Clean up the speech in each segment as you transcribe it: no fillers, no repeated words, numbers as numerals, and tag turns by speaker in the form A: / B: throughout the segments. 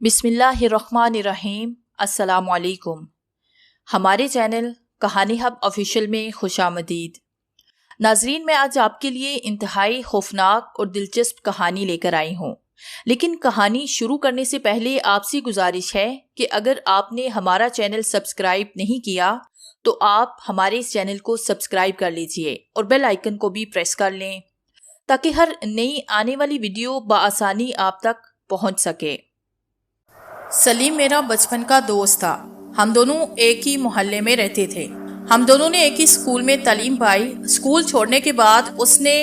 A: बिस्मिल्लाहिर्रहमानिर्रहीम। अस्सलामु अलैकुम। हमारे चैनल कहानी हब ऑफिशियल में खुशामदीद। नाजरीन, मैं आज आपके लिए इंतहाई खौफनाक और दिलचस्प कहानी लेकर आई हूँ, लेकिन कहानी शुरू करने से पहले आपसे गुजारिश है कि अगर आपने हमारा चैनल सब्सक्राइब नहीं किया तो आप हमारे इस चैनल को सब्सक्राइब कर लीजिए और बेल आइकन को भी प्रेस कर लें ताकि हर नई आने वाली वीडियो बआसानी आप तक पहुँच सके। सलीम मेरा बचपन का दोस्त था। हम दोनों एक ही मोहल्ले में रहते थे। हम दोनों ने एक ही स्कूल में तालीम पाई। स्कूल छोड़ने के बाद उसने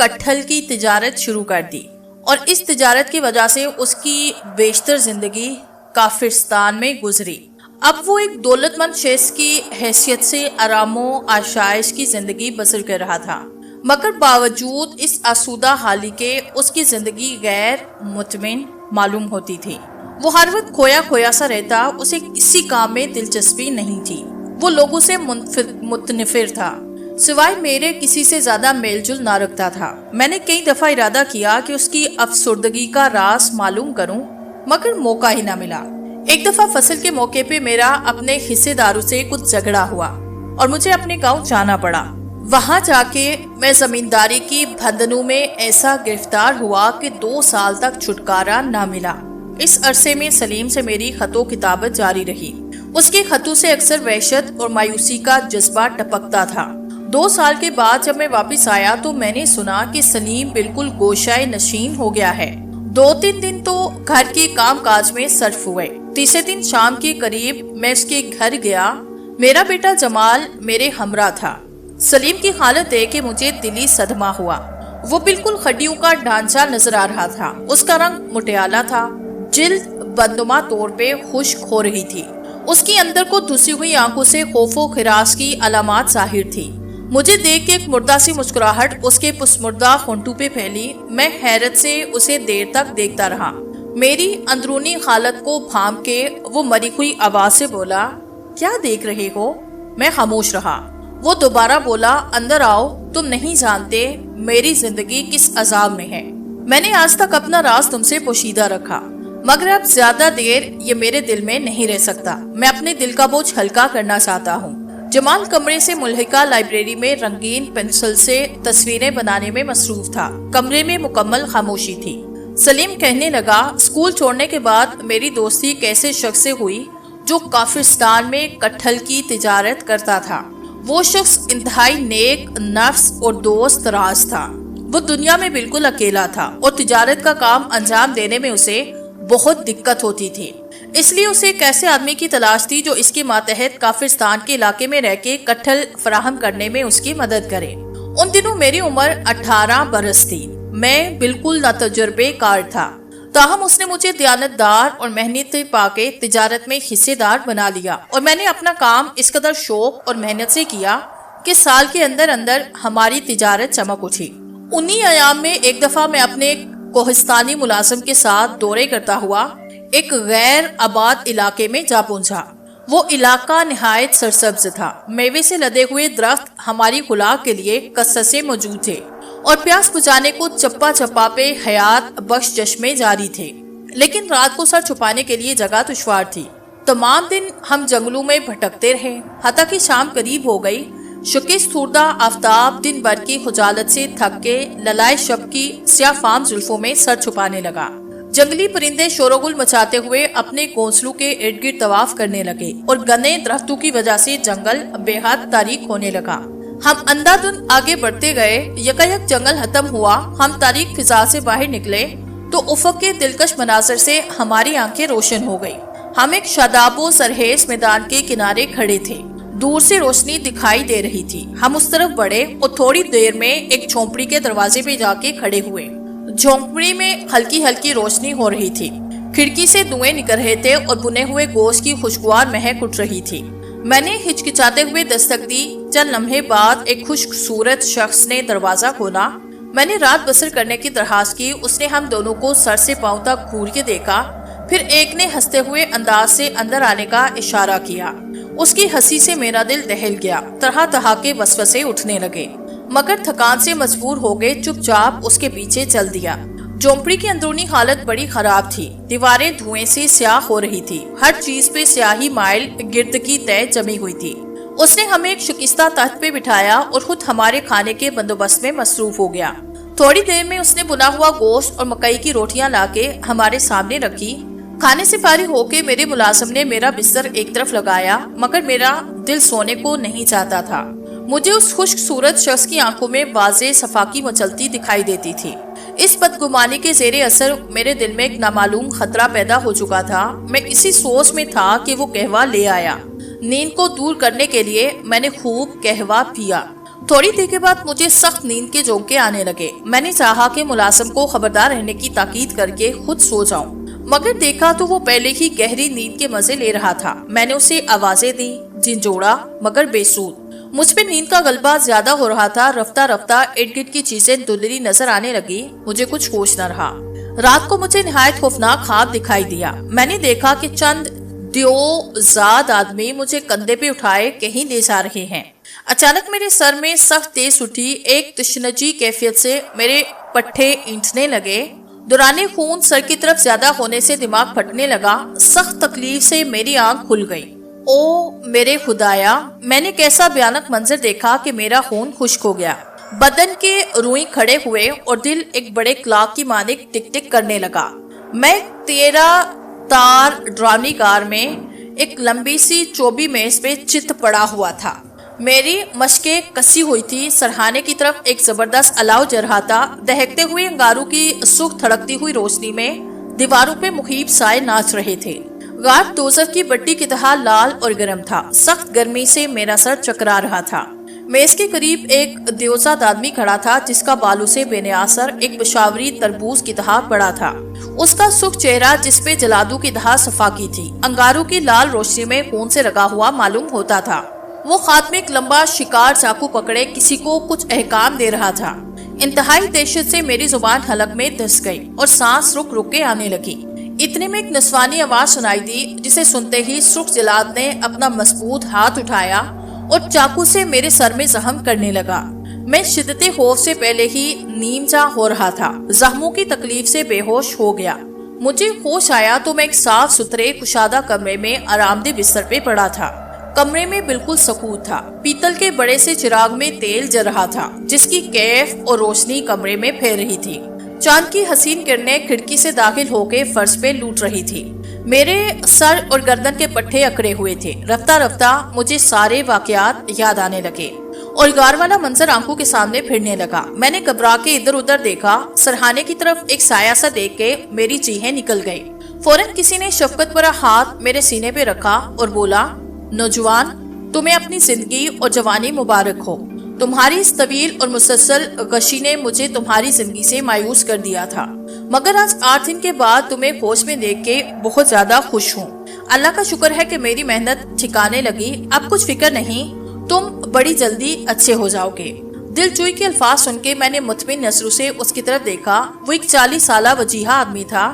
A: कटहल की तिजारत शुरू कर दी और इस तिजारत की वजह से उसकी बेशतर जिंदगी काफिरस्तान में गुजरी। अब वो एक दौलतमंद शख्स की हैसियत से आरामो आशाइश की जिंदगी बसर कर रहा था, मगर बावजूद इस आसूदा हाली के उसकी जिंदगी गैर मुतमिन मालूम होती थी। वो हर वक्त खोया खोया सा रहता। उसे किसी काम में दिलचस्पी नहीं थी। वो लोगों से मुतनफिर था, सिवाय मेरे किसी से ज्यादा मेलजुल ना रखता था। मैंने कई दफा इरादा किया कि उसकी अफसुर्दगी का राज मालूम करूं, मगर मौका ही ना मिला। एक दफा फसल के मौके पे मेरा अपने हिस्सेदारों से कुछ झगड़ा हुआ और मुझे अपने गांव जाना पड़ा। वहां जाके मैं जमींदारी की बंधनों में ऐसा गिरफ्तार हुआ कि 2 साल तक छुटकारा ना मिला। इस अरसे में सलीम से मेरी खतों किताबत जारी रही। उसके खतों से अक्सर वहशत और मायूसी का जज्बा टपकता था। 2 साल के बाद जब मैं वापस आया तो मैंने सुना कि सलीम बिल्कुल गोशाए नशीन हो गया है। 2-3 दिन तो घर के काम काज में सर्फ हुए। तीसरे दिन शाम के करीब मैं उसके घर गया। मेरा बेटा जमाल मेरे हमरा था। सलीम की हालत देख के मुझे दिली सदमा हुआ। वो बिल्कुल हड्डियों का ढांचा नजर आ रहा था। उसका रंग मुटियाला था, जिल्द बदनुमा तौर पे खुश्क हो रही थी। उसकी अंदर को धुसी हुई आंखों से खौफो खिरास की अलामात जाहिर थी। मुझे देख के एक मुर्दा सी मुस्कुराहट उसके पुसमुर्दा होंठों पे फैली। मैं हैरत से उसे देर तक देखता रहा। मेरी अंदरूनी हालत को भांप के वो मरी हुई आवाज से बोला, क्या देख रहे हो? मैं खामोश रहा। वो दोबारा बोला, अंदर आओ, तुम नहीं जानते मेरी जिंदगी किस अजाब में है। मैंने आज तक अपना राज तुमसे पोशीदा रखा, मगर अब ज्यादा देर ये मेरे दिल में नहीं रह सकता। मैं अपने दिल का बोझ हल्का करना चाहता हूँ। जमाल कमरे से मुल्हिका लाइब्रेरी में रंगीन पेंसिल से तस्वीरें बनाने में मसरूफ था। कमरे में मुकम्मल खामोशी थी। सलीम कहने लगा, स्कूल छोड़ने के बाद मेरी दोस्ती एक ऐसे शख्स से हुई जो काफिरस्तान में कटहल की तिजारत करता था। वो शख्स इंतहाई नेक नफ्स और दोस्त राज था। वो दुनिया में बिल्कुल अकेला था और तिजारत का काम अंजाम देने में उसे बहुत दिक्कत होती थी। इसलिए उसे एक ऐसे आदमी की तलाश थी जो इसके मातहत काफिरस्तान के इलाके में रह के कटहल फराहम करने में उसकी मदद करे। उन दिनों मेरी उम्र 18 बरस थी। मैं बिल्कुल नातजुर्बेकार था, ताहम उसने मुझे दयानतदार और मेहनत पाके तिजारत में हिस्सेदार बना लिया और मैंने अपना काम इस कदर शौक और मेहनत से किया कि साल के अंदर अंदर हमारी तिजारत चमक उठी। उन्हीं अयाम में एक दफा मैं अपने कोहिस्तानी मुलाजिम के साथ दौरे करता हुआ एक गैर आबाद इलाके में जा पहुंचा। वो इलाका निहायत सरसब्ज था। मेवे से लदे हुए दरख्त हमारी खुराक के लिए कससे मौजूद थे और प्यास बुझाने को चप्पा चप्पा पे हयात बख्श चश्मे जारी थे। लेकिन रात को सर छुपाने के लिए जगह दुश्वार थी। तमाम दिन हम जंगलों में भटकते रहे, हत्ता कि शाम करीब हो गई। शुकिस्त हुर्दा आफ्ताब दिन भर की खुजालत से थक के ललाए शब की स्याह फाम जुल्फों में सर छुपाने लगा। जंगली परिंदे शोरगुल मचाते हुए अपने घोंसलों के इर्द गिर्द तवाफ करने लगे और घने दरख्तों की वजह से जंगल बेहद तारीक होने लगा। हम अंधाधुंध आगे बढ़ते गए। यकायक जंगल खत्म हुआ। हम तारीक फिजा से बाहर निकले तो उफक के दिलकश मनाजर से हमारी आंखें रोशन हो गई। हम एक शादाबो सरहेज मैदान के किनारे खड़े थे। दूर से रोशनी दिखाई दे रही थी। हम उस तरफ बढ़े और थोड़ी देर में एक झोंपड़ी के दरवाजे पे जाके खड़े हुए। झोंपड़ी में हल्की हल्की रोशनी हो रही थी। खिड़की से धुएं निकल रहे थे और बुने हुए गोश्त की खुशबुआर महक उठ रही थी। मैंने हिचकिचाते हुए दस्तक दी। चंद लम्हे बाद एक खुशसूरत शख्स ने दरवाजा खोला। मैंने रात बसर करने की दरखास्त की। उसने हम दोनों को सर से पांव तक घूर के देखा। फिर एक ने हंसते हुए अंदाज से अंदर आने का इशारा किया। उसकी हंसी से मेरा दिल दहल गया। तरह तरह के वसवसे उठने लगे, मगर थकान से मजबूर हो गए चुपचाप उसके पीछे चल दिया। झोंपड़ी की अंदरूनी हालत बड़ी खराब थी। दीवारें धुएं से स्याह हो रही थी। हर चीज पे स्याही माइल गिर्द की तय जमी हुई थी। उसने हमें एक शुकिस्ता तख्त पे बिठाया और खुद हमारे खाने के बंदोबस्त में मसरूफ हो गया। थोड़ी देर में उसने बुना हुआ गोश्त और मकई की रोटियां लाके हमारे सामने रखी। खाने से फारिग होके मेरे मुलाजिम ने मेरा बिस्तर एक तरफ लगाया, मगर मेरा दिल सोने को नहीं चाहता था। मुझे उस खुश्क सूरत शख्स की आंखों में वाज़े सफाकी मचलती दिखाई देती थी। इस बदगुमानी के ज़ेरे असर मेरे दिल में एक नामालूम खतरा पैदा हो चुका था। मैं इसी सोच में था कि वो कहवा ले आया। नींद को दूर करने के लिए मैंने खूब कहवा पिया। थोड़ी देर के बाद मुझे सख्त नींद के झोंके आने लगे। मैंने चाहा कि मुलाजिम को खबरदार रहने की ताकीद करके खुद सो जाऊं, मगर देखा तो वो पहले ही गहरी नींद के मजे ले रहा था। मैंने उसे आवाजें दी, झिंझोड़ा, मगर बेसूद। मुझ पे नींद का गलबा ज्यादा हो रहा था। रफ्ता रफ्ता इर्द गिर्द की चीजें धुंधली नजर आने लगी। मुझे कुछ होश न रहा। रात को मुझे निहायत खौफनाक ख्वाब दिखाई दिया। मैंने देखा कि चंद दियोजाद आदमी मुझे कंधे पे उठाए कहीं ले जा रहे हैं। अचानक मेरे सर में सख्त तेज उठी। एक तशनजी कैफियत से मेरे पट्टे ईंटने लगे। दौराने खून सर की तरफ ज्यादा होने से दिमाग फटने लगा। सख्त तकलीफ से मेरी आंख खुल गई। ओ मेरे खुदाया, मैंने कैसा भयानक मंजर देखा कि मेरा खून खुश्क हो गया। बदन के रुई खड़े हुए और दिल एक बड़े क्लॉक की मानिक टिक टिक करने लगा। मैं 13 तार ड्रावनी कार में एक लंबी सी चौबी मेज पे चित पड़ा हुआ था। मेरी मशकें कसी हुई थी। सरहाने की तरफ एक जबरदस्त अलाव जल रहा था। दहकते हुए अंगारों की सुख थड़कती हुई रोशनी में दीवारों पे मुखीब साए नाच रहे थे। गाढ़ दोज़ख की बट्टी की तरह लाल और गर्म था। सख्त गर्मी से मेरा सर चकरा रहा था। मेज के करीब एक दियोजाद आदमी खड़ा था, जिसका बालों से बेनियासर एक पेशावरी तरबूज की तरह पड़ा था। उसका सुख चेहरा, जिसपे जलादू की तरह सफाकी थी, अंगारों की लाल रोशनी में खून से रंगा हुआ मालूम होता था। वो हाथ में एक लंबा शिकार चाकू पकड़े किसी को कुछ अहकाम दे रहा था। इंतहाई दहशत से मेरी जुबान हलक में धंस गई और सांस रुक रुक के आने लगी। इतने में एक नस्वानी आवाज सुनाई दी, जिसे सुनते ही सुर्ख जलाद ने अपना मजबूत हाथ उठाया और चाकू से मेरे सर में जख्म करने लगा। मैं शिद्दते खौफ से पहले ही नीमचा हो रहा था। जख्मों की तकलीफ से बेहोश हो गया। मुझे होश आया तो मैं एक साफ सुथरे कुशादा कमरे में आरामदेह बिस्तर पे पड़ा था। कमरे में बिल्कुल सकूत था। पीतल के बड़े से चिराग में तेल जल रहा था, जिसकी कैफ और रोशनी कमरे में फैल रही थी। चांद की हसीन किरणें खिड़की से दाखिल होकर फर्श पे लूट रही थी। मेरे सर और गर्दन के पट्टे अकड़े हुए थे। रफ्ता रफ्ता मुझे सारे वाकयात याद आने लगे और गार वाला मंजर आंखों के सामने फिरने लगा। मैंने घबरा के इधर उधर देखा। सरहाने की तरफ एक साया सा देख के मेरी चीखें निकल गई। फौरन किसी ने शफकत भरा हाथ मेरे सीने पे रखा और बोला, नौजवान, तुम्हें अपनी जिंदगी और जवानी मुबारक हो। तुम्हारी इस तवील और मुसलसल गशी ने मुझे तुम्हारी जिंदगी से मायूस कर दिया था, मगर आज 8 दिन के बाद तुम्हें होश में देख के बहुत ज्यादा खुश हूँ। अल्लाह का शुक्र है कि मेरी मेहनत ठिकाने लगी। अब कुछ फिक्र नहीं, तुम बड़ी जल्दी अच्छे हो जाओगे। दिलजोई के अल्फाज सुन के मैंने मुतमिन नजरों से उसकी तरफ देखा। वो एक 40 साला वजीहा आदमी था।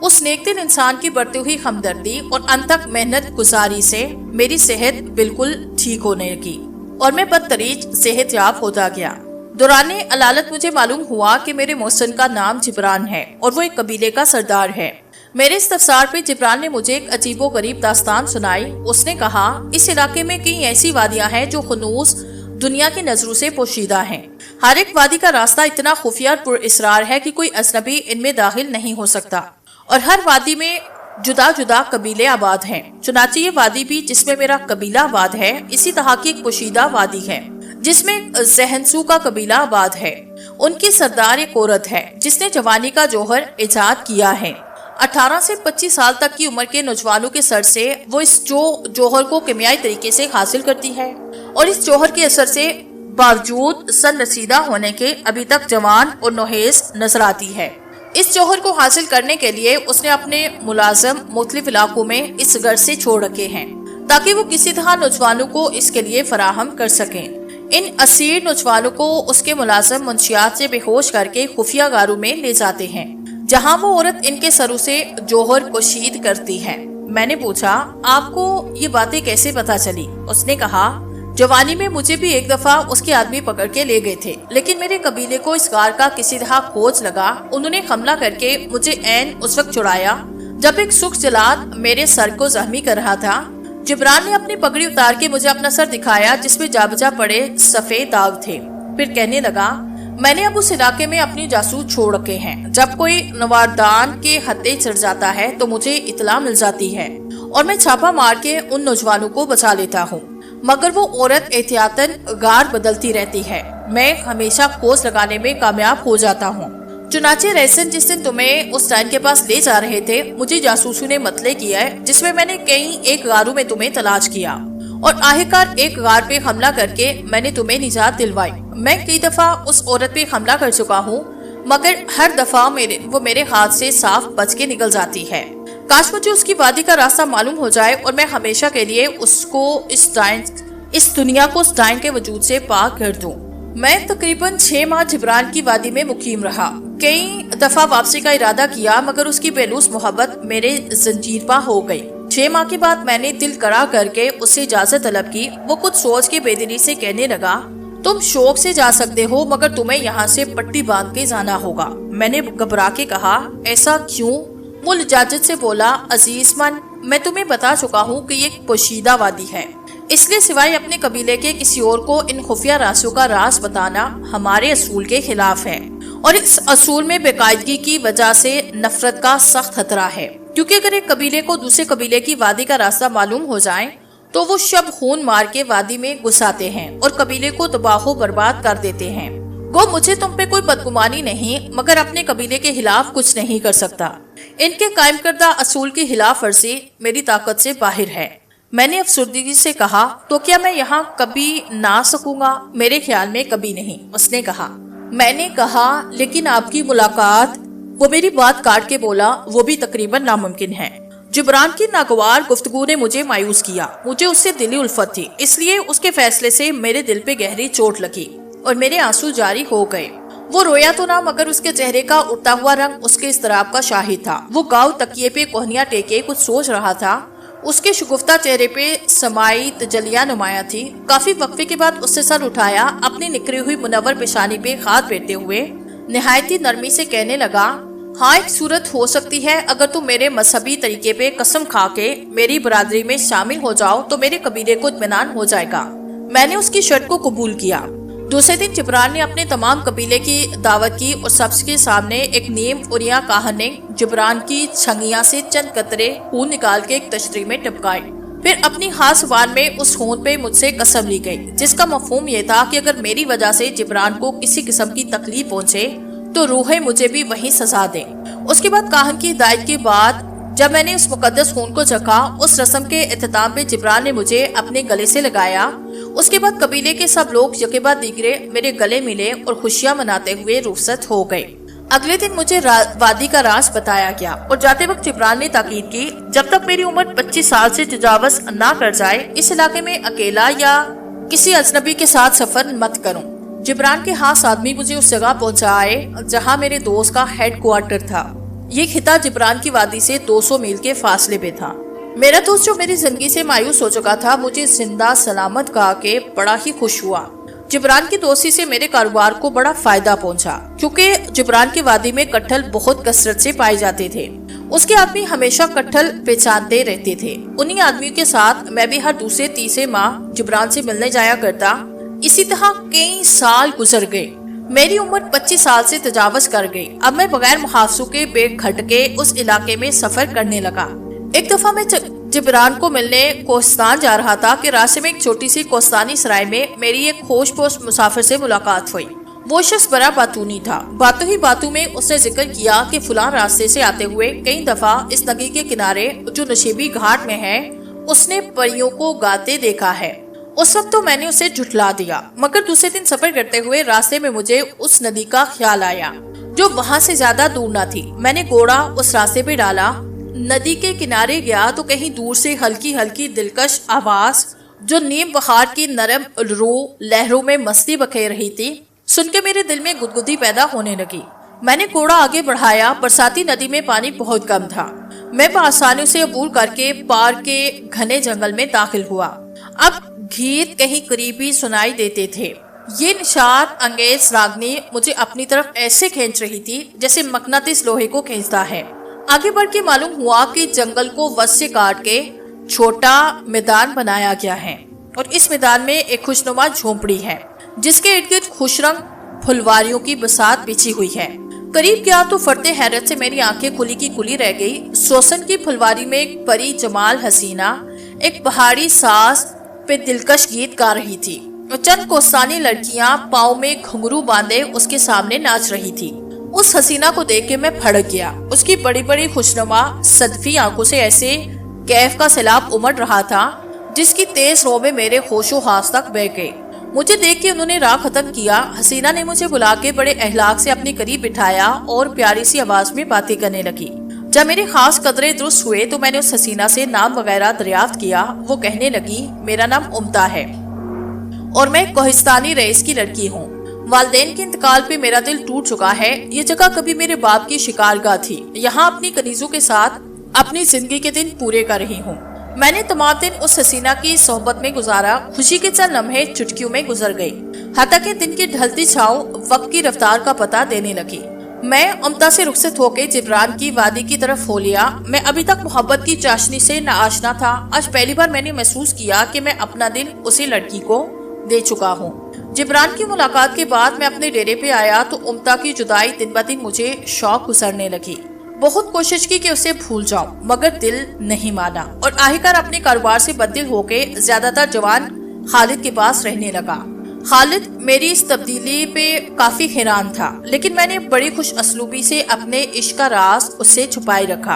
A: उस नेकदिल इंसान की बढ़ती हुई हमदर्दी और अनथक मेहनत गुजारी से मेरी सेहत बिल्कुल ठीक होने लगी और मैं बदतरीज सेहतयाब होता गया। दौराने अलालत मुझे मालूम हुआ कि मेरे मोहसिन का नाम जिब्रान है और वो एक कबीले का सरदार है। मेरे इस्तफसार पे जिब्रान ने मुझे एक अजीबो गरीब दास्तान सुनाई। उसने कहा, इस इलाके में कई ऐसी वादियां हैं जो खुनूस दुनिया की नजरों से पोशीदा हैं। हर एक वादी का रास्ता इतना खुफिया और पुरअसरार है कि कोई अजनबी इनमें दाखिल नहीं हो सकता और हर वादी में जुदा जुदा कबीले आबाद हैं। चुनाचे ये वादी भी जिसमें मेरा कबीला आबाद है, इसी तरह की एक पोशीदा वादी है जिसमें जहनसू का कबीला आबाद है। उनकी सरदार एक औरत है जिसने जवानी का जौहर इजाद किया है। 18 से 25 साल तक की उम्र के नौजवानों के सर से वो इस जौहर को केमियाई तरीके से हासिल करती है और इस जौहर के असर से बावजूद सन रसीदा होने के अभी तक जवान और नोहेज नजर आती है। इस जौहर को हासिल करने के लिए उसने अपने मुलाजिम मुख्तलिफ इलाकों में इस घर से छोड़ रखे हैं ताकि वो किसी तरह नौजवानों को इसके लिए फराहम कर सकें। इन असीर नौजवानों को उसके मुलाजिम मुंशियात से बेहोश करके खुफिया गारों में ले जाते हैं, जहां वो औरत इनके सरों से जौहर पोशीद करती है। मैंने पूछा, आपको ये बातें कैसे पता चली? उसने कहा, जवानी में मुझे भी एक दफा उसके आदमी पकड़ के ले गए थे, लेकिन मेरे कबीले को इस गार का किसी तरह खोज लगा। उन्होंने हमला करके मुझे ऐन उस वक्त छुड़ाया जब एक सुख जलाद मेरे सर को जख्मी कर रहा था। जिब्रान ने अपनी पगड़ी उतार के मुझे अपना सर दिखाया जिसमें जाबजा पड़े सफेद दाग थे। फिर कहने लगा, मैंने अब उस इलाके में अपनी जासूस छोड़ रखे हैं। जब कोई नवारदान के हत्थे चढ़ जाता है तो मुझे इतला मिल जाती है और मैं छापा मार के उन नौजवानों को बचा लेता हूँ, मगर वो औरत एहतियातन गार बदलती रहती है। मैं हमेशा खोज लगाने में कामयाब हो जाता हूँ। चुनाचे रहसन जिस दिन तुम्हें उस टाइन के पास ले जा रहे थे, मुझे जासूसों ने मतले किया है, जिसमें मैंने कई एक गारों में तुम्हें तलाश किया और आखिरकार एक गार पे हमला करके मैंने तुम्हें निजात दिलवाई। मैं कई दफा उस औरत पे हमला कर चुका हूँ, मगर हर दफा वो मेरे हाथ से साफ बच के निकल जाती है। काश मुझे उसकी वादी का रास्ता मालूम हो जाए और मैं हमेशा के लिए उसको इस दुनिया को उस टाइन के वजूद से पाक कर दूं। मैं तकरीबन 6 माह जिब्रान की वादी में मुकीम रहा। कई दफा वापसी का इरादा किया, मगर उसकी बेलूस मोहब्बत मेरे जंजीरपा हो गई। 6 माह के बाद मैंने दिल कड़ा करके उससे इजाजत तलब की। वो कुछ सोच के बेदिली से कहने लगा, तुम शौक से जा सकते हो, मगर तुम्हें यहाँ से पट्टी बांध के जाना होगा। मैंने घबरा के कहा, ऐसा क्यों? वो लजाजत से बोला, अजीज मन, मैं तुम्हें बता चुका हूँ कि ये एक पोशीदा वादी है, इसलिए सिवाय अपने कबीले के किसी और को इन खुफिया रास्तों का राज बताना हमारे असूल के खिलाफ है और इस असूल में बेकायदगी की वजह से नफरत का सख्त खतरा है, क्योंकि अगर एक कबीले को दूसरे कबीले की वादी का रास्ता मालूम हो जाए तो वो शब खून मार के वादी में घुसाते हैं और कबीले को तबाह बर्बाद कर देते हैं। गो मुझे तुम पे कोई बदगुमानी नहीं, मगर अपने कबीले के खिलाफ कुछ नहीं कर सकता। इनके कायम करदा असूल की खिलाफ वर्जी मेरी ताकत से बाहर है। मैंने अफसुर्दगी से कहा, तो क्या मैं यहाँ कभी ना सकूंगा? मेरे ख्याल में कभी नहीं, उसने कहा। मैंने कहा, लेकिन आपकी मुलाकात। वो मेरी बात काट के बोला, वो भी तकरीबन नामुमकिन है। जिब्रान की नागवार गुफ्तगू ने मुझे मायूस किया। मुझे उससे दिली उल्फत थी, इसलिए उसके फैसले से मेरे दिल पे गहरी चोट लगी और मेरे आंसू जारी हो गए। वो रोया तो ना, मगर उसके चेहरे का उठता हुआ रंग उसके इस्तराब का शाहिद था। वो गाँव तकिए पे कोहनिया टेके कुछ सोच रहा था। उसके शुगुफ्ता चेहरे पे समाई तजलिया नुमाया थी। काफी वक्फे के बाद उससे सर उठाया, अपनी निकरी हुई मुनव्वर पेशानी पे हाथ फेरते हुए निहायती नरमी से कहने लगा, हाँ, एक सूरत हो सकती है, अगर तुम मेरे मजहबी तरीके पे कसम खा के मेरी बरादरी में शामिल हो जाओ तो मेरे कबीले को इत्मीनान हो जाएगा। मैंने उसकी शर्त को कबूल किया। दूसरे दिन जिब्रान ने अपने तमाम कबीले की दावत की और सबके सामने एक नीम उरिया काहन ने जिब्रान की छंगिया से चंद कतरे खून निकाल के एक तश्तरी में टपकाए। फिर अपनी खास जुबान में उस खून पे मुझसे कसम ली गई, जिसका मफहूम ये था कि अगर मेरी वजह से जिब्रान को किसी किस्म की तकलीफ पहुंचे तो रूहें मुझे भी वही सजा दें। उसके बाद काहन की हिदायत के बाद जब मैंने उस मुकद्दस खून को चखा, उस रस्म के इख्तिताम पे जिब्रान ने मुझे अपने गले से लगाया। उसके बाद कबीले के सब लोग यके बाद दीगरे मेरे गले मिले और खुशियां मनाते हुए रुखसत हो गए। अगले दिन मुझे वादी का राज बताया गया और जाते वक्त जिब्रान ने ताकीद की, जब तक मेरी उम्र 25 साल से तजावज ना कर जाए, इस इलाके में अकेला या किसी अजनबी के साथ सफर मत करूं। जिब्रान के खास आदमी मुझे उस जगह पहुंचाए जहां मेरे दोस्त का हेड क्वार्टर था। ये खिता जिब्रान की वादी से 200 मील के फासले पे था। मेरा दोस्त जो मेरी जिंदगी से मायूस हो चुका था, मुझे जिंदा सलामत कहा के बड़ा ही खुश हुआ। जिब्रान की दोस्ती से मेरे कारोबार को बड़ा फायदा पहुंचा, क्योंकि जिब्रान की वादी में कटहल बहुत कसरत से पाए जाते थे। उसके आदमी हमेशा कटहल पहचानते रहते थे। उन्हीं आदमियों के साथ मैं भी हर दूसरे तीसरे माह जिब्रान से मिलने जाया करता। इसी तरह कई साल गुजर गए। मेरी उम्र 25 साल से तजावज कर गई। अब मैं बगैर मुहावसों के बेखटके उस इलाके में सफर करने लगा। एक दफा मैं जिब्रान को मिलने कोस्तान जा रहा था कि रास्ते में एक छोटी सी कोस्तानी सराय में मेरी एक होशपोश मुसाफिर से मुलाकात हुई। वो शख्स बड़ा बातूनी था। बातों ही बातों में उसने जिक्र किया कि फुलान रास्ते से आते हुए कई दफा इस नदी के किनारे जो नशीबी घाट में है, उसने परियों को गाते देखा है। उस वक्त तो मैंने उसे झुठला दिया, मगर दूसरे दिन सफर करते हुए रास्ते में मुझे उस नदी का ख्याल आया जो वहाँ से ज्यादा दूर न थी। मैंने घोड़ा उस रास्ते पे डाला, नदी के किनारे गया तो कहीं दूर से हल्की हल्की दिलकश आवाज जो नीम बहार की नरम लहरों में मस्ती बखेर रही थी, सुन के मेरे दिल में गुदगुदी पैदा होने लगी। मैंने घोड़ा आगे बढ़ाया। बरसाती नदी में पानी बहुत कम था। मैं आसानी से अबूर करके पार के घने जंगल में दाखिल हुआ। अब गीत कहीं करीबी सुनाई देते थे। ये निशात अंगेज रागनी मुझे अपनी तरफ ऐसे खींच रही थी जैसे मकनातिस लोहे को खींचता है। आगे बढ़ के मालूम हुआ कि जंगल को वस से काट के छोटा मैदान बनाया गया है और इस मैदान में एक खुशनुमा झोंपड़ी है जिसके इर्द गिर्द खुशरंग फुलवारियों की बसात बिछी हुई है। करीब गया तो फरते हैरत से मेरी आंखें खुली की खुली रह गई। सोसन की फुलवारी में एक परी जमाल हसीना एक पहाड़ी साज पे दिलकश गीत गा रही थी और चंद कोस्तानी लड़कियां पाँव में घुंघरू बांधे उसके सामने नाच रही थी। उस हसीना को देख के मैं भड़क गया। उसकी बड़ी बड़ी खुशनुमा सदफी आंखों से ऐसे कैफ का सैलाब उमड़ रहा था जिसकी तेज रो में मेरे होशो हास तक बह गए। मुझे देख के उन्होंने राह खत्म किया। हसीना ने मुझे बुला के बड़े अहलाक से अपने करीब बिठाया और प्यारी सी आवाज में बातें करने लगी। जब मेरे खास कदरे दुरुस्त हुए तो मैंने उस हसीना से नाम वगैरह दरियाफ्त किया। वो कहने लगी, मेरा नाम उम्ता है और मैं कोहिस्तानी रईस की लड़की हूँ। वालिदैन के इंतकाल पे मेरा दिल टूट चुका है। ये जगह कभी मेरे बाप की शिकारगाह थी। यहाँ अपनी कनीजों के साथ अपनी जिंदगी के दिन पूरे कर रही हूँ। मैंने तमाम दिन उस हसीना की सोहबत में गुजारा। खुशी के चंद लम्हे चुटकियों में गुजर गई। हत्ता के दिन की ढलती छाँव वक्त की रफ्तार का पता देने लगी। मैं उम्ता से रुखसत होकर जिब्रान की वादी की तरफ हो लिया। मैं अभी तक मोहब्बत की चाशनी से नाआशना था। आज पहली बार मैंने महसूस किया कि मैं अपना दिल उसी लड़की को दे चुका हूँ। जिब्रान की मुलाकात के बाद मैं अपने डेरे पे आया तो उम्ता की जुदाई दिन ब दिन मुझे शौक गुजरने लगी। बहुत कोशिश की कि उसे भूल जाऊं, मगर दिल नहीं माना और आखिरकार अपने कारोबार से बददिल होके ज्यादातर जवान खालिद के पास रहने लगा। खालिद मेरी इस तब्दीली पे काफी हैरान था, लेकिन मैंने बड़ी खुश असलूबी से अपने इश्क का राज उससे छुपाए रखा।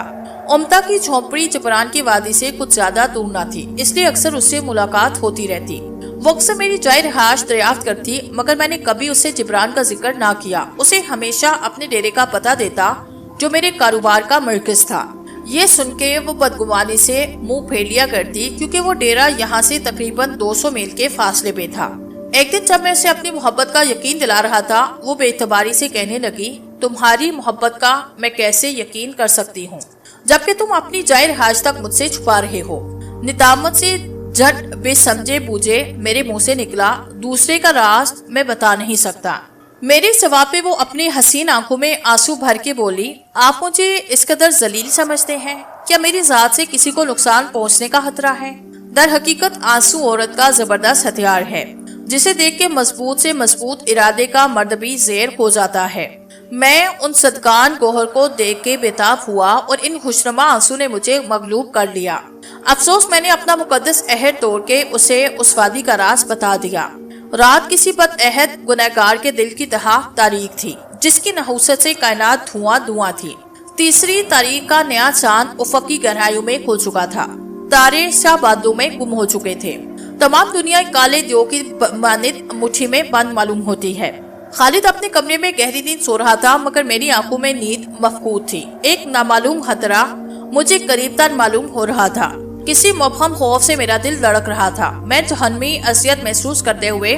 A: उम्ता की झोंपड़ी जिब्रान की वादी से कुछ ज्यादा दूर न थी, इसलिए अक्सर उससे मुलाकात होती रहती। वो अक्सर मेरी जाय रहाश दरियाफ्त करती, मगर मैंने कभी उससे जिब्रान का जिक्र ना किया। उसे हमेशा अपने डेरे का पता देता जो मेरे कारोबार का मरकज था। ये सुन के वो बदगुमानी से मुंह फेर लिया करती, क्योंकि वो डेरा यहाँ से तकरीबन 200 मील के फासले पे था। एक दिन जब मैं उसे अपनी मोहब्बत का यकीन दिला रहा था, वो बेइतबारी से कहने लगी, तुम्हारी मोहब्बत का मैं कैसे यकीन कर सकती हूँ जबकि तुम अपनी जाय रहाज तक मुझसे छुपा रहे हो। नितामत से झट बेसमझे बूझे मेरे मुंह से निकला, दूसरे का राज मैं बता नहीं सकता। मेरे जवाब पे वो अपनी हसीन आंखों में आंसू भर के बोली, आप मुझे इस कदर जलील समझते हैं? क्या मेरी जात से किसी को नुकसान पहुंचने का खतरा है? दर हकीकत आंसू औरत का जबरदस्त हथियार है, जिसे देख के मजबूत से मजबूत इरादे का मर्द भी ज़ेर हो जाता है। मैं उन सदकान गोहर को देख के बेताब हुआ और इन खुशनुमा आंसू ने मुझे मगलूब कर लिया। अफसोस मैंने अपना मुकद्दस अहद तोड़ के उसे उस वादी का राज बता दिया। रात किसी बदअहद गुनहगार के दिल की तरह तारीख थी, जिसकी नहुसत से कायनात धुआं धुआं थी। तीसरी तारीख का नया चांद उफ़क़ की गहराइयों में खो चुका था। तारे शाहबादों में गुम हो चुके थे। तमाम दुनिया काले दियो की मानिद मुट्ठी में बंद मालूम होती है। खालिद अपने कमरे में गहरी नींद सो रहा था, मगर मेरी आंखों में नींद मफकूद थी। एक नामालूम खतरा मुझे करीब तर मालूम हो रहा था। किसी मुबहम खौफ से मेरा दिल धड़क रहा था। मैं जहन्नमी अज़ियत महसूस करते हुए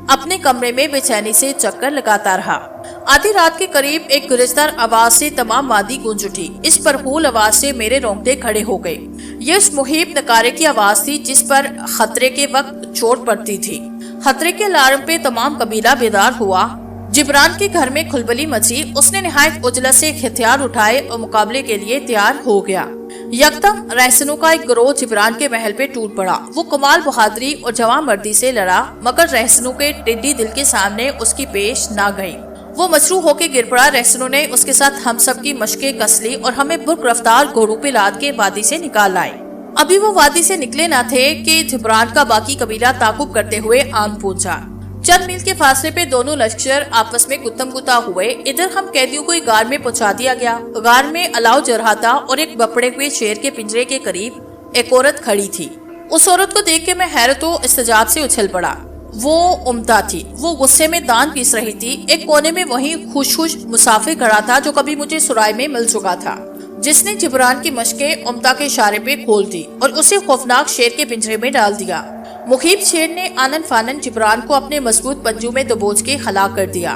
A: अपने कमरे में बेचैनी से चक्कर लगाता रहा। आधी रात के करीब एक गुरजदार आवाज से तमाम वादी गूंज उठी। इस परहूल आवाज से मेरे रोंगटे खड़े हो गए। ये उस मुहीब नकारे की आवाज थी जिस पर खतरे के वक्त चोट पड़ती थी। खतरे के अलार्म पे तमाम कबीला बेदार हुआ। जिब्रान के घर में खुलबली मची। उसने निहायत उजलत से हथियार उठाए और मुकाबले के लिए तैयार हो गया। यकदम रहसनों का एक गिरोह जिब्रान के महल पे टूट पड़ा। वो कमाल बहादुरी और जवां मर्दी से लड़ा, मगर रहसनों के टिड्डी दिल के सामने उसकी पेश ना गई। वो मशरू होके गिर पड़ा। रहसनों ने उसके साथ हम सब की मशकें कस ली और हमें बुर्क रफ्तार घोड़ों पे लाद के वादी से निकाल लाए। अभी वो वादी से निकले न थे कि जिब्रान का बाकी कबीला ताकुब करते हुए आन पहुंचा। चंद मील के फासले पे दोनों लश्कर आपस में गुत्तम गुत्ता हुए। इधर हम कैदियों को एक गार में पहुंचा दिया गया। गार में अलाव जल रहा था और एक बपड़े हुए शेर के पिंजरे के करीब एक औरत खड़ी थी। उस औरत को देख के मैं हैरत व इस्तजाब से उछल पड़ा। वो उम्ता थी। वो गुस्से में दान पीस रही थी। एक कोने में वही खुश मुसाफिर खड़ा था जो कभी मुझे सुराय में मिल चुका था, जिसने जिब्रान की मशकें उम्ता के इशारे पे खोल दी और उसे खौफनाक शेर के पिंजरे में डाल दिया। मुखीब शेर ने आनन फानन जिब्रान को अपने मजबूत पंजों में दबोच के हलाक कर दिया।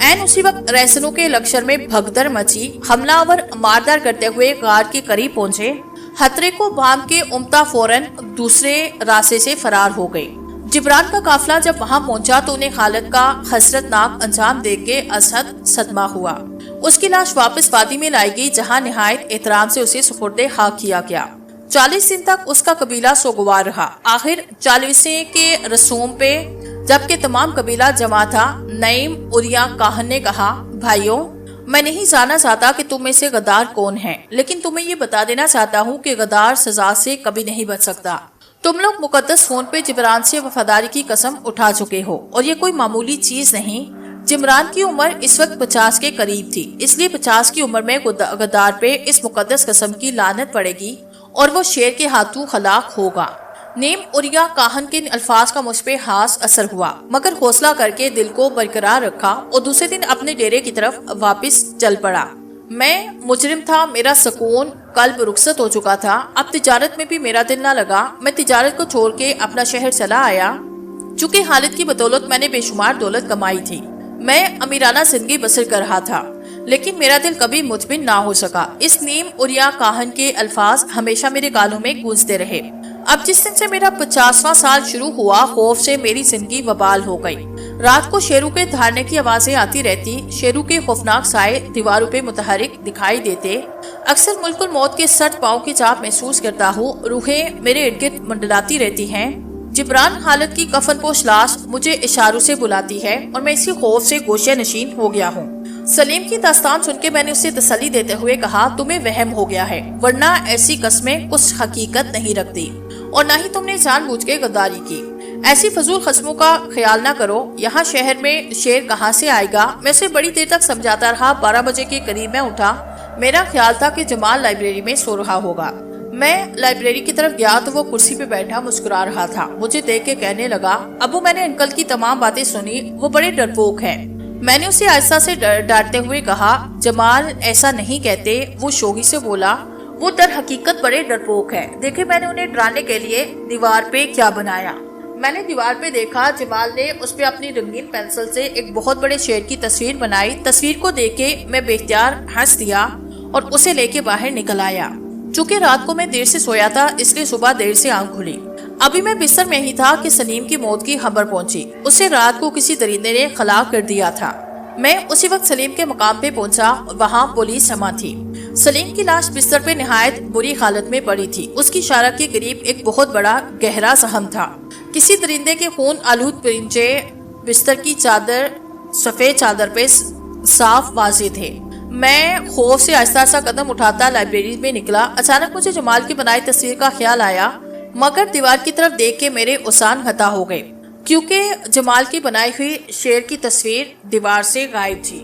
A: ऐन उसी वक्त रहसनों के लश्कर में भगदड़ मची। हमलावर मारदार करते हुए गार के करीब पहुंचे। खतरे को भांप के उम्ता फौरन दूसरे रास्ते से फरार हो गई। जिब्रान का काफिला जब वहां पहुंचा तो उन्हें खालिद का हसरतनाक अंजाम देख के असहद सदमा हुआ। उसकी लाश वापस वादी में लाई गई, जहां निहायत एहतराम से उसे सुपुर्दे खाक किया गया। 40 दिन तक उसका कबीला सोगवार रहा। आखिर 40वें के रसूम पे जबकि तमाम कबीला जमा था, नईम उरिया काहन ने कहा, भाइयों, मैं नहीं जानना चाहता कि तुम में से गद्दार कौन है, लेकिन तुम्हें ये बता देना चाहता हूँ कि गद्दार सजा से कभी नहीं बच सकता। तुम लोग मुकद्दस खून पे जिब्रान से वफादारी की कसम उठा चुके हो और ये कोई मामूली चीज नहीं। जिब्रान की उम्र इस वक्त 50 के करीब थी, इसलिए 50 की उम्र में गद्दार पे इस मुकद्दस कसम की लानत पड़ेगी और वो शेर के हाथों हलाक होगा। नेम उरिया काहन के अल्फाज का मुझ पे खास असर हुआ, मगर हौसला करके दिल को बरकरार रखा और दूसरे दिन अपने डेरे की तरफ वापस चल पड़ा। मैं मुजरिम था, मेरा सुकून कल्ब रुखसत हो चुका था। अब तिजारत में भी मेरा दिल न लगा। मैं तिजारत को छोड़ के अपना शहर चला आया। चूँकि खालिद की बदौलत मैंने बेशुमार दौलत कमाई थी, मैं अमीराना जिंदगी बसर कर रहा था, लेकिन मेरा दिल कभी मुतमिन ना हो सका। इस नेम उरिया काहन के अल्फाज हमेशा मेरे कानों में गूंजते रहे। अब जिस दिन से मेरा 50वां साल शुरू हुआ, खौफ से मेरी जिंदगी वबाल हो गई। रात को शेरों के धारने की आवाजें आती रहती, शेरों के खौफनाक साए दीवारों पे मुतहरिक दिखाई देते। अक्सर मुल्कुल मौत के सर्द पांव की चाप महसूस करता हूँ। रूहें मेरे इर्द गिर्द मंडलाती रहती हैं। जिब्रान खालिद की कफनपोश लाश मुझे इशारों से बुलाती है और मैं इसी खौफ से गोशे नशीन हो गया हूँ। सलीम की दास्तान सुन के मैंने उसे तसल्ली देते हुए कहा, तुम्हें वहम हो गया है, वरना ऐसी कस्में कुछ हकीकत नहीं रखती और न ही तुमने जानबूझ के गद्दारी की। ऐसी फजूल खस्मों का ख्याल ना करो। यहाँ शहर में शेर कहाँ से आएगा? मैं उसे बड़ी देर तक समझाता रहा। 12 बजे के करीब मैं उठा। मेरा ख्याल था कि जमाल लाइब्रेरी में सो रहा होगा। मैं लाइब्रेरी की तरफ गया तो वो कुर्सी पे बैठा मुस्कुरा रहा था। मुझे देख के कहने लगा, अबू, मैंने अंकल की तमाम बातें सुनी, वो बड़े डरपोक हैं। मैंने उसे आहिस्ता से डांटते हुए कहा, जमाल ऐसा नहीं कहते। वो शोही से बोला, वो दर हकीकत बड़े डरपोक है। देखे मैंने उन्हें डराने के लिए दीवार पे क्या बनाया। मैंने दीवार पे देखा, जमाल ने उस पे अपनी रंगीन पेंसिल से एक बहुत बड़े शेर की तस्वीर बनाई। तस्वीर को देख के मैं बेख्तियार हंस दिया और उसे लेके बाहर निकल आया। चूँकि रात को मैं देर से सोया था, इसलिए सुबह देर से आंख खुली। अभी मैं बिस्तर में ही था कि सलीम की मौत की खबर पहुंची। उसे रात को किसी दरिंदे ने खलाक कर दिया था। मैं उसी वक्त सलीम के मकाम पे पहुंचा। वहाँ पुलिस जमा थी। सलीम की लाश बिस्तर पे निहायत बुरी हालत में पड़ी थी। उसकी शारक के करीब एक बहुत बड़ा गहरा जख्म था। किसी दरिंदे के खून आलूद परिंचे बिस्तर की चादर, सफेद चादर पे साफ वाज़ेह थे। मैं खौफ से आहिस्ता सा कदम उठाता लाइब्रेरी में निकला। अचानक मुझे जमाल की बनाई तस्वीर का ख्याल आया, मगर दीवार की तरफ देख के मेरे उसान खता हो गए, क्योंकि जमाल की बनाई हुई शेर की तस्वीर दीवार से गायब थी।